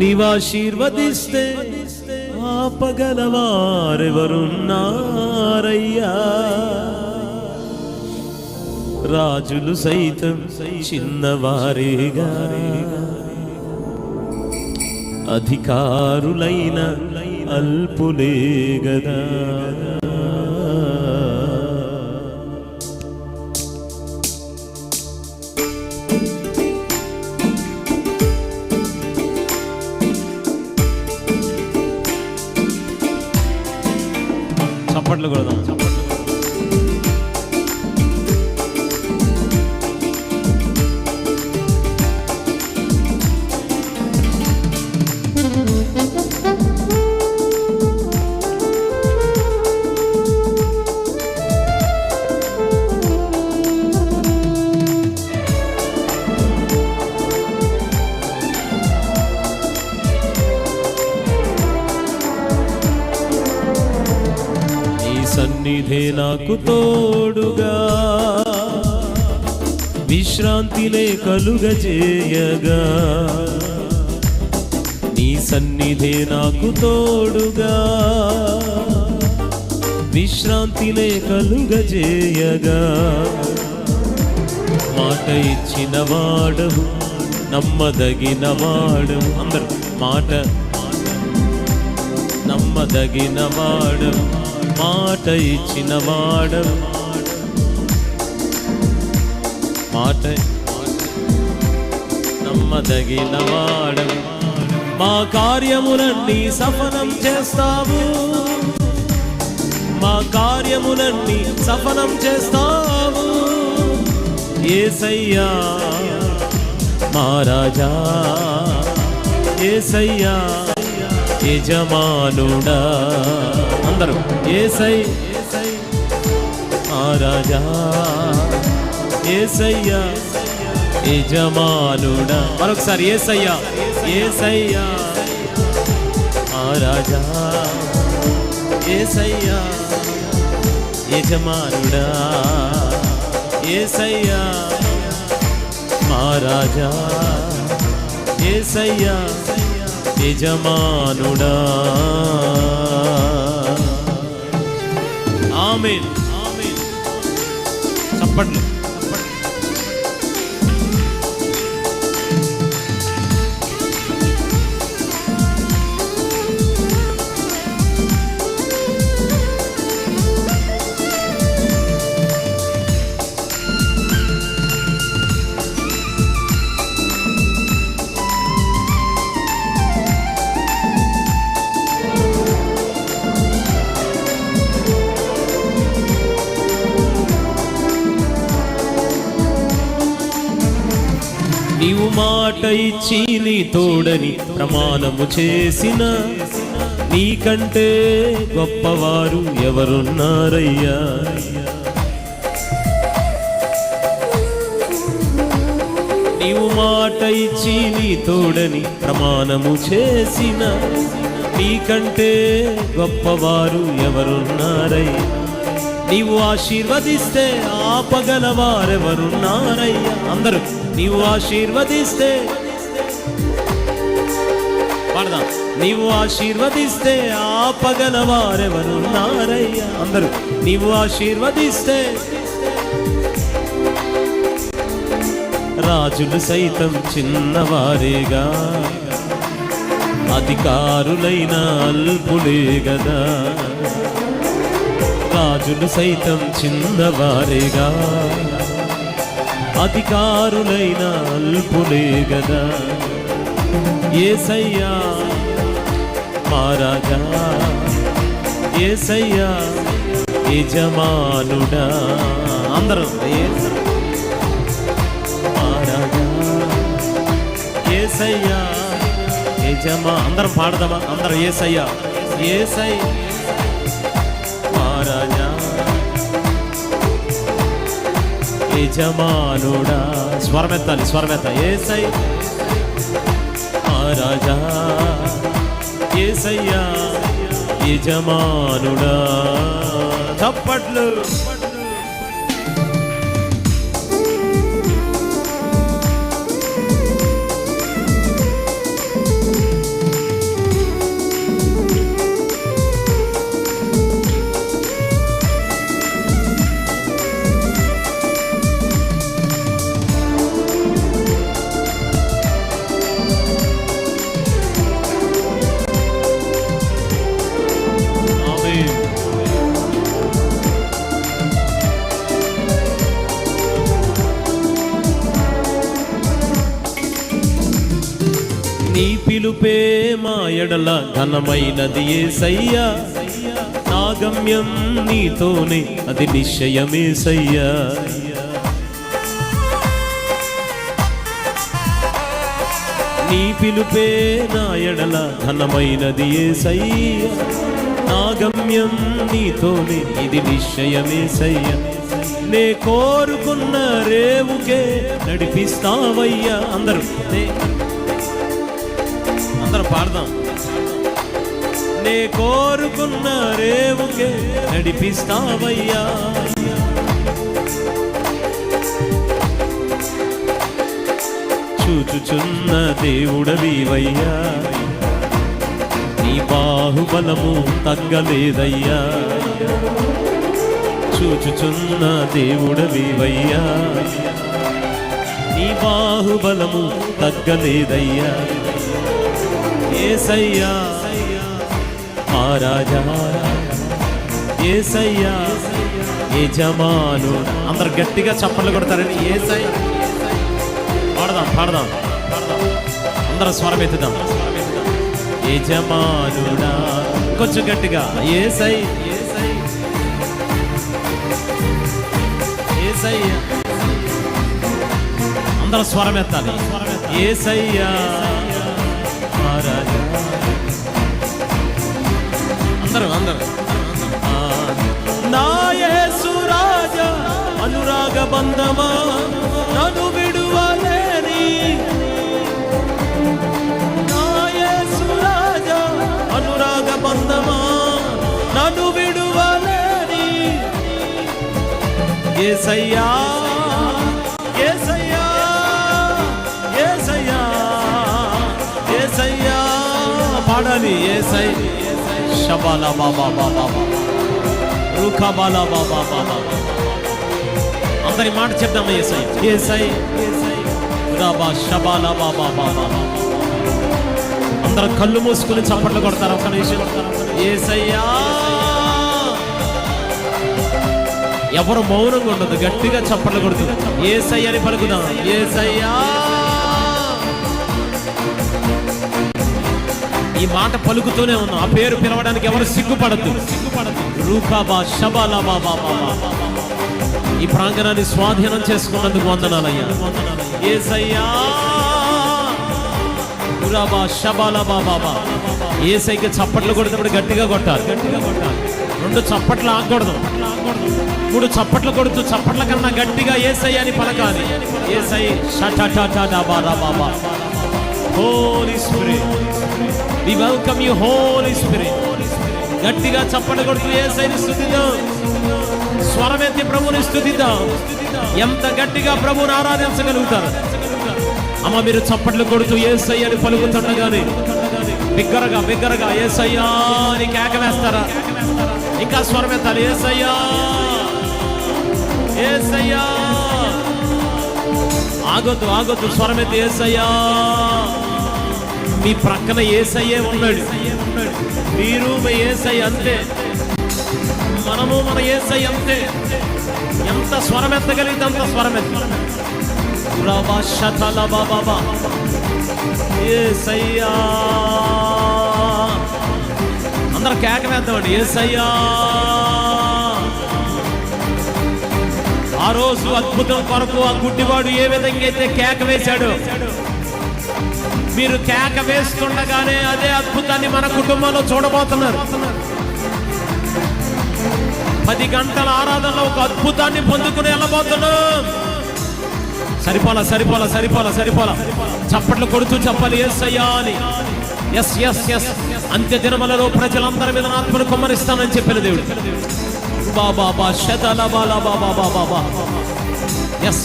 నీవాశీర్వదిస్తే ఆపగలవారెవరున్నారయ్యా? రాజులు సైతం చిన్నవారేగా, అధికారులైన అల్పులే గదా. చప్పట్లు కొడదాం. సన్నిధే నాకు తోడుగా, విశ్రాంతినే కలుగజేయగా. నీ సన్నిధే నాకు తోడుగా, విశ్రాంతినే కలుగజేయగా. మాట ఇచ్చిన వాడవు, నమ్మదగిన వాడవు. అందరూ మాట నమ్మదగిన వాడవు, మాట ఇచ్చిన వాడవు. మాట నమ్మదగిన వాడవు. మా కార్యములన్నీ సఫలం చేస్తావు, మా కార్యములన్నీ సఫలం చేస్తావు. యేసయ్యా మా రాజా, యేసయ్యా యజమానుడా. అందరూ యేసయ్య మా రాజా, యేసయ్యా యజమానుడా. మరొకసారి యేసయ్యా, యేసయ్యా మా రాజా, యేసయ్యా యజమానుడా. యేసయ్యా మా రాజా, యేసయ్యా యజమానుడా. ఆమేన్, ఆమేన్. చప్పట్లు. నీవు మాట ఇచ్చి నీ తోడని ప్రమాణము చేసిన, నీకంటే గొప్పవారు ఎవరున్నారయ్యా? నీవు మాట ఇచ్చి నీ తోడని ప్రమాణము చేసిన, నీకంటే గొప్పవారు ఎవరున్నారయ్యా? నీవు ఆశీర్వదిస్తే ఆపగలవారెవరున్నారయ్యా? అందరూ నీవు ఆశీర్వదిస్తే పాడదాం. నీవు ఆశీర్వదిస్తే ఆపగలవారెవరున్నారయ్యా? అందరూ నీవు ఆశీర్వదిస్తే రాజులు సైతం చిన్నవారేగా, అధికారులైన అల్పులే గదా. రాజులు సైతం చిన్నవారేగా, అధికారులైన అల్పులే గదా. యేసయ్యా మా రాజా, యేసయ్యా యజమానుడా. అందరూ మా రాజా, యేసయ్యా అందరం పాడదామా? అందరూ యేసయ్యా, యేసయ్య మా రాజా, యజమానుడా. స్వరమెత్తాలి, స్వరమెత్త. యేసయ్య మా రాజా, యేసయ్యా యజమానుడా. చప్పట్లు. నీ పిలుపే మా ఎడల ఘనమైనది యేసయ్యా, నా గమ్యం నీతోనే అది నిశ్చయమేసయ్యా. నీ పిలుపే నా ఎడల ఘనమైనది యేసయ్యా, నా గమ్యం నీతోనే ఇది నిశ్చయమేసయ్యా. నే కోరుకున్న రేవుకే నడిపిస్తావయ్యా. అందరూ పాడదాం. నే కోరుకున్న రేవుకే నడిపిస్తావయ్యా. చూచుచున్న దేవుడవీవయ్యా, నీ బాహుబలము తగ్గలేదయ్యా. చూచుచున్న దేవుడవీవయ్యా, నీ బాహుబలము తగ్గలేదయ్యా. యేసయ్యా మహారాజా, యేసయ్యా యజమాను. అందరు గట్టిగా చప్పట్లు కొడతారని యేసయ్యా. పాడదాం అందరూ స్వరం ఎత్తుదాం. యజమానుడా, కొంచెం గట్టిగా యేసయ్యా. అందరూ స్వరం ఎత్తాలి. యేసయ్యా మహారాజా. అందరూ నా యేసు రాజా, అనురాగ బంధమా నన్ను విడువలేని. నా యేసు రాజా, అనురాగ బంధమా నన్ను విడువలేని. యేసయ్యా యేసయ్యా యేసయ్యా యేసయ్యా. పాడాలి. యేసయ్య షబాలా బాబా బాబా రుఖబాలా బాబా బాబా. అందరి మాట చెప్దాం. యేసయ్య రాబా షబాలా బాబా బాబా. అందరూ కళ్ళు మూసుకుని చప్పట్లు కొడతారు. ఒక్క నిమిషం. యేసయ్యా. ఎవరు మౌనంగా ఉండదు, గట్టిగా చప్పట్లు కొడుతుంది. యేసయ్య అని పలుకుదాం. యేసయ్యా. ఈ మాట పలుకుతూనే ఉన్నాం. ఆ పేరు పిలవడానికి ఎవరు సిగ్గుపడద్దు. రూకాబా షబాలా బాబా బాబా. ఈ ప్రాంగణాన్ని స్వాధీనం చేసుకున్నందుకు వందనాలయ్యా. యేసయ్యా రూకాబా షబాలా బాబా. యేసయ్యకి చప్పట్లు కొడుతున్నప్పుడు గట్టిగా కొట్టాలి. రెండు చప్పట్లు ఆగకూడదు. 3 చప్పట్లు కొడుతూ చప్పట్ల కన్నా గట్టిగా యేసయ్య అని పలకాలి. యేసయ్య షటటటడా బాబా. Holy spirit, we welcome you holy spirit. గట్టిగా చప్పట్లు కొడుతూ యేసయ్యని స్తుతిద్దాం. స్వరమెత్తి ప్రభువుని స్తుతిద్దాం. ఎంత గట్టిగా ప్రభువుని ఆరాధించగలుగుతారు. అమ్మ, మీరు చప్పట్లు కొడుతూ యేసయ్య అని పలుకుతుండగానే బిగ్గరగా యేసయ్యా అని కేక వేస్తారా? ఇంకా స్వరమెత్తాలి. యేసయ్యా యేసయ్యా. ఆగొద్దు. స్వరమెత్తి యేసయ్యా. మీ ప్రక్కన యేసయ్యే ఉన్నాడు. మీరు మీ యేసయ్య అంతే, మనము మన యేసయ్య అంతే. ఎంత స్వరమెత్తగలిగితే అంత స్వరమెత్త. యేసయ్యా. అందరూ కేక వేద్దామండి. యేసయ్యా. ఆ రోజు అద్భుతం కొరకు ఆ గుడ్డివాడు ఏ విధంగా అయితే కేక వేశాడు, మీరు కేక వేస్తుండగానే అదే అద్భుతాన్ని మన కుటుంబంలో చూడబోతున్నారు. 10 గంటల ఆరాధనలో ఒక అద్భుతాన్ని పొందుకుని వెళ్ళబోతున్నాం. సరిపోలా. చప్పట్లు కొడుతూ చెప్పాలి యేసయ్యా అని. ఎస్. అంత్య దినములలో ప్రజలందరి మీద ఆత్మను కుమ్మరిస్తానని చెప్పిన దేవుడు. బాబా శతలబాలా బాబా. ఎస్.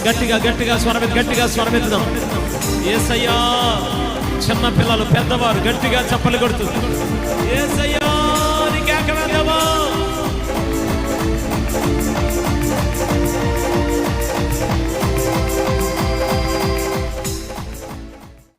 గట్టిగా స్వరమెత్తుదాం. యేసయ్యా. చిన్న పిల్లలు, పెద్దవారు గట్టిగా చప్పట్లు కొడుతూ యేసయ్యా.